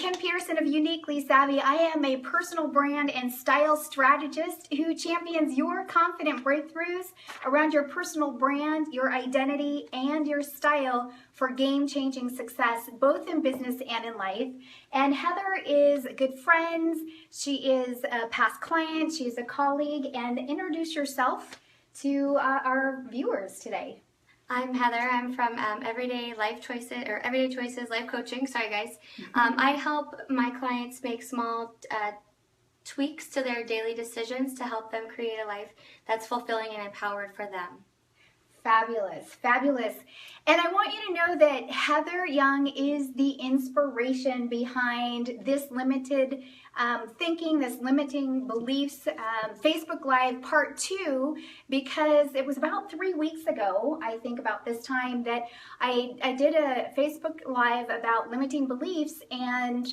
I'm Peterson of Uniquely Savvy. I am a personal brand and style strategist who champions your confident breakthroughs around your personal brand, your identity, and your style for game-changing success, both in business and in life. And Heather is good friends. She is a past client. She's a colleague. And introduce yourself to our viewers today. I'm Heather. I'm from Everyday Choices Life Coaching. Sorry, guys. I help my clients make small tweaks to their daily decisions to help them create a life that's fulfilling and empowered for them. Fabulous, fabulous. And I want you to know that Heather Young is the inspiration behind this limited thinking, this limiting beliefs, Facebook Live Part 2, because it was about 3 weeks ago, I think about this time, that I did a Facebook Live about limiting beliefs, and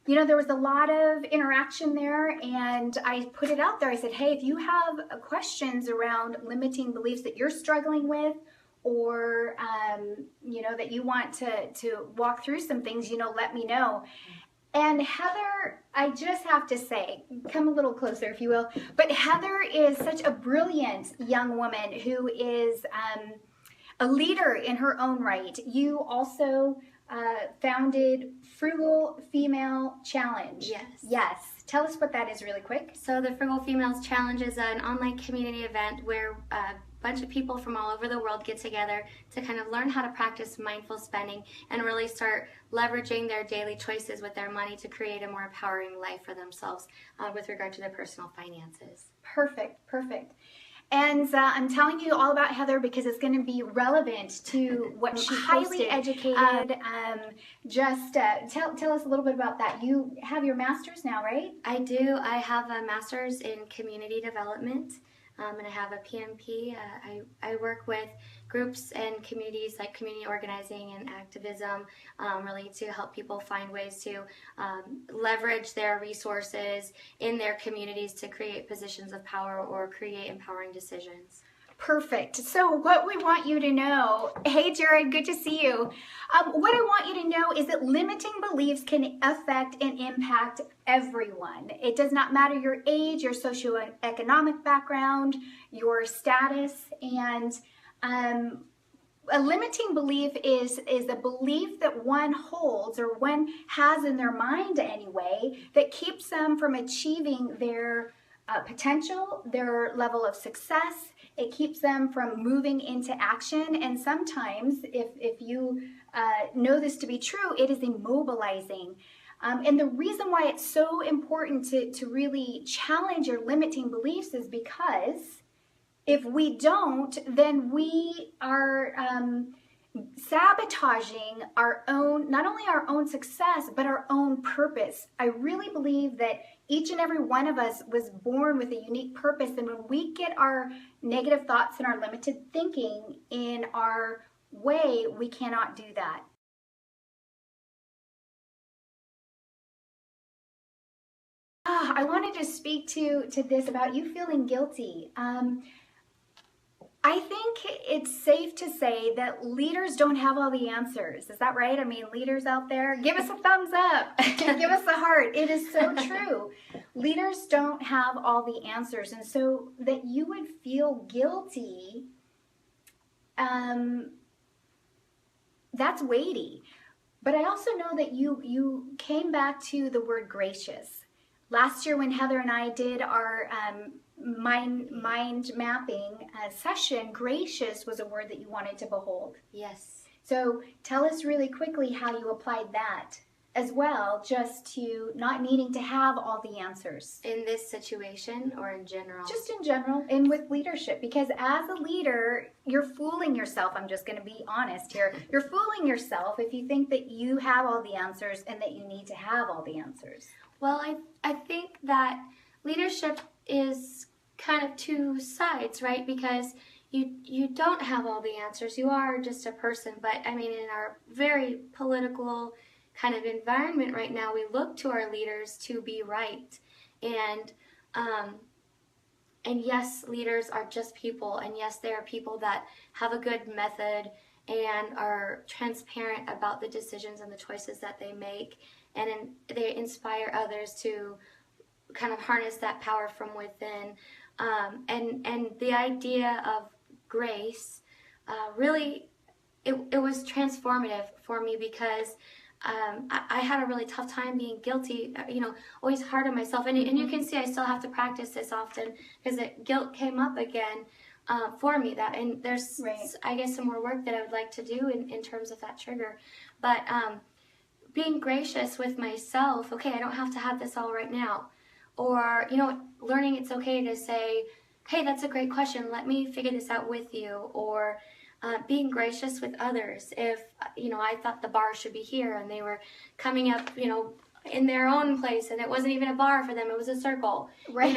you know, there was a lot of interaction there, and I put it out there. I said, hey, if you have questions around limiting beliefs that you're struggling with, or, you know, that you want to walk through some things, you know, let me know. And Heather, I just have to say, come a little closer if you will, but Heather is such a brilliant young woman who is a leader in her own right. You also founded Frugal Female Challenge. Yes. Yes. Tell us what that is really quick. So the Frugal Females Challenge is an online community event where a bunch of people from all over the world get together to kind of learn how to practice mindful spending and really start leveraging their daily choices with their money to create a more empowering life for themselves with regard to their personal finances. Perfect, perfect. And I'm telling you all about Heather because it's going to be relevant to what she highly educated. Tell us a little bit about that. You have your master's now, right? I do. I have a master's in community development, and I have a PMP. I work with groups and communities, like community organizing and activism, really to help people find ways to leverage their resources in their communities to create positions of power or create empowering decisions. Perfect. So what we want you to know, hey Jared, good to see you. What I want you to know is that limiting beliefs can affect and impact everyone. It does not matter your age, your socioeconomic background, your status, and a limiting belief is a belief that one holds or one has in their mind anyway that keeps them from achieving their potential, their level of success. It keeps them from moving into action, and sometimes, if you know this to be true, it is immobilizing. And the reason why it's so important to really challenge your limiting beliefs is because if we don't, then we are sabotaging our own, not only our own success, but our own purpose. I really believe that each and every one of us was born with a unique purpose, and when we get our negative thoughts and our limited thinking in our way, we cannot do that. I wanted to speak to this about you feeling guilty. I think it's safe to say that leaders don't have all the answers. Is that right? I mean, leaders out there, give us a thumbs up. Give us a heart. It is so true. Leaders don't have all the answers. And so that you would feel guilty, that's weighty. But I also know that you came back to the word gracious. Last year when Heather and I did our mind mapping session, gracious was a word that you wanted to behold. Yes. So tell us really quickly how you applied that as well, just to not needing to have all the answers. In this situation or in general? Just in general, and with leadership, because as a leader, you're fooling yourself. I'm just going to be honest here. You're fooling yourself if you think that you have all the answers and that you need to have all the answers. Well, I think that leadership is kind of two sides, right? Because you don't have all the answers. You are just a person. But I mean, in our very political kind of environment right now, we look to our leaders to be right. And yes, leaders are just people. And yes, they are people that have a good method and are transparent about the decisions and the choices that they make. and they inspire others to kind of harness that power from within. And the idea of grace really, it was transformative for me because I had a really tough time being guilty, always hard on myself. And you can see I still have to practice this often because guilt came up again for me. And there's, I guess, some more work that I would like to do in terms of that trigger. But being gracious with myself, okay, I don't have to have this all right now. Or, learning it's okay to say, hey, that's a great question. Let me figure this out with you. Or being gracious with others. If, I thought the bar should be here and they were coming up, in their own place and it wasn't even a bar for them, it was a circle. Right.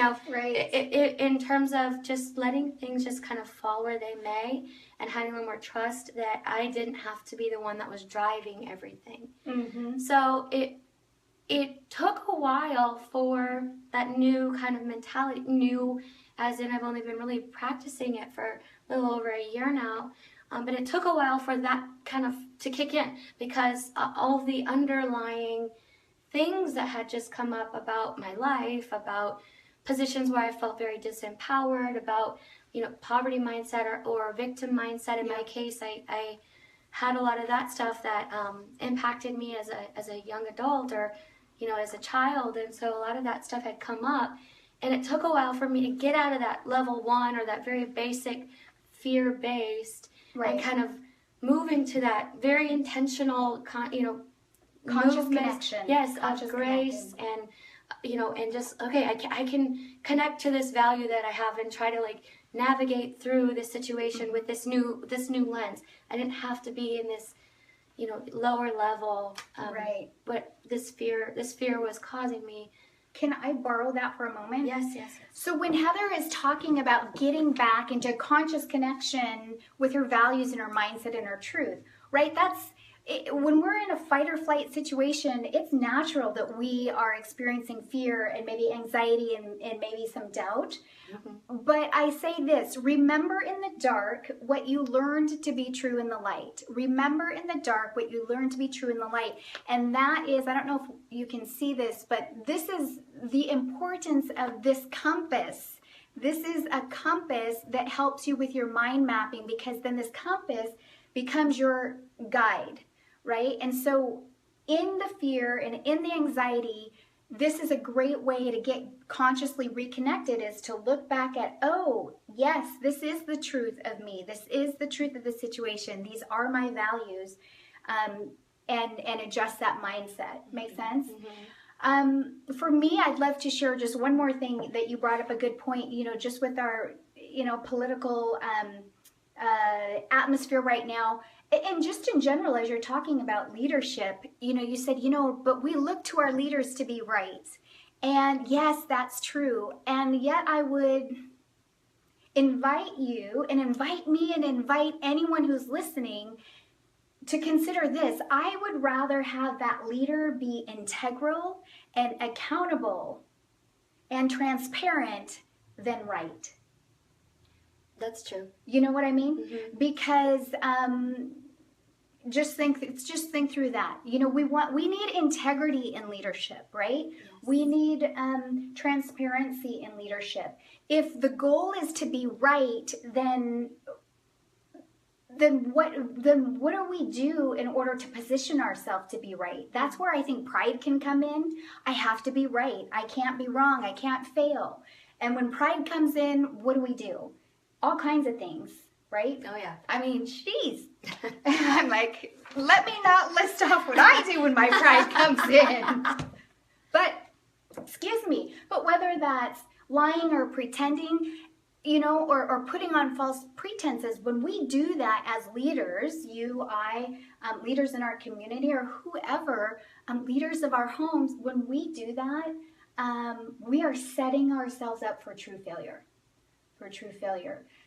In terms of just letting things just kind of fall where they may and having a little more trust that I didn't have to be the one that was driving everything. Mm-hmm. So it took a while for that new kind of mentality, new as in I've only been really practicing it for a little over a year now, but it took a while for that kind of to kick in because all the underlying things that had just come up about my life, about positions where I felt very disempowered, about poverty mindset or victim mindset. In my case, I had a lot of that stuff that impacted me as a young adult or as a child, and so a lot of that stuff had come up, and it took a while for me to get out of that level one or that very basic fear-based and kind of move into that very intentional, conscious connection. Yes, conscious of grace and just okay, I can connect to this value that I have and try to navigate through this situation with this new lens. I didn't have to be in this lower level, but this fear was causing me. Can I borrow that for a moment? Yes. So when Heather is talking about getting back into conscious connection with her values and her mindset and her truth, right? When we're in a fight or flight situation, it's natural that we are experiencing fear and maybe anxiety and maybe some doubt. Mm-hmm. But I say this, remember in the dark what you learned to be true in the light. Remember in the dark what you learned to be true in the light. And that is, I don't know if you can see this, but this is the importance of this compass. This is a compass that helps you with your mind mapping, because then this compass becomes your guide. Right? And so in the fear and in the anxiety, this is a great way to get consciously reconnected, is to look back at, oh, yes, this is the truth of me. This is the truth of the situation. These are my values, and adjust that mindset. Make sense? Mm-hmm. For me, I'd love to share just one more thing that you brought up, a good point, just with our, political atmosphere right now. And just in general, as you're talking about leadership, you said, but we look to our leaders to be right. And yes, that's true. And yet I would invite you and invite me and invite anyone who's listening to consider this. I would rather have that leader be integral and accountable and transparent than right. That's true. You know what I mean? Mm-hmm. Because just think through that. We need integrity in leadership, right? Yes. We need transparency in leadership. If the goal is to be right, then what do we do in order to position ourselves to be right? That's where I think pride can come in. I have to be right. I can't be wrong. I can't fail. And when pride comes in, what do? All kinds of things, right? Oh, yeah. I mean, geez. I'm like, let me not list off what I do when my pride comes in. But, excuse me, but whether that's lying or pretending, or putting on false pretenses, when we do that as leaders, you, I, leaders in our community, or whoever, leaders of our homes, when we do that, we are setting ourselves up for true failure.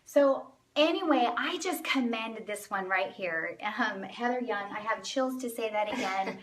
So Anyway, I just commend this one right here. Heather Young, I have chills to say that again.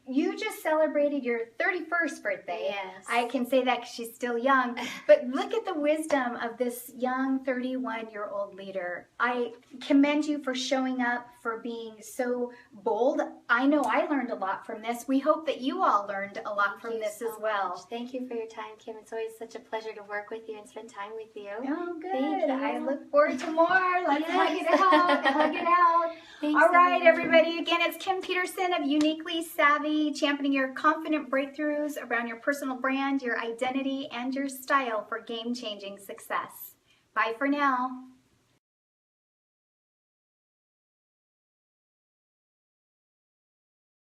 You just celebrated your 31st birthday. Yes. I can say that because she's still young. But look at the wisdom of this young 31-year-old leader. I commend you for showing up, for being so bold. I know I learned a lot from this. We hope that you all learned a lot from this as well. Much. Thank you for your time, Kim. It's always such a pleasure to work with you and spend time with you. Oh, good. Thank you. I look forward to more. Let's hug it out. Hug it out. Thanks, All right, everyone. everybody. Again, it's Kim Peterson of Uniquely Savvy, championing your confident breakthroughs around your personal brand, your identity, and your style for game-changing success. Bye for now.